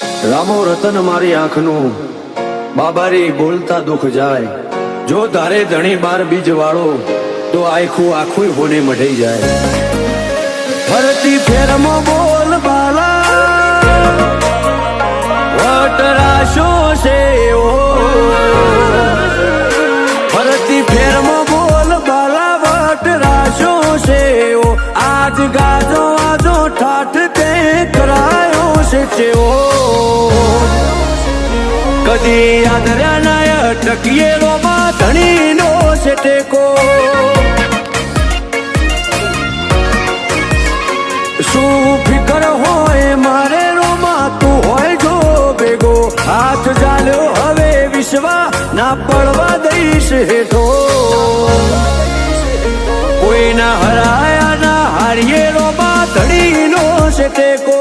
રામો રતન મારી આંખનું બાબારી બોલતા દુઃખ જાય જો તારે ધણી બાર બીજ વાળો તો આખું આખું હોને મઢી જાય ફરતી ફેરમાં બોલ બાલા વટરાશો છે ઓ ફરતી ફેરમાં બોલ બાલા વટરાશો છે ઓ આજ ગાજો આજો ઠાઠ તે કરાયો છે ચેવો કદી આદર્યા નાય ટકીએ રોમાં ધણી નો છે ટેકો શું ફિકર હોય મારે રોમાં તું હોય જો ભેગો હાથ ચાલ્યો હવે વિશ્વા ના પડવા દઈશ હેઠો કોઈના હરાયા ના હારીએ રોમાં ધણી નો છે ટેકો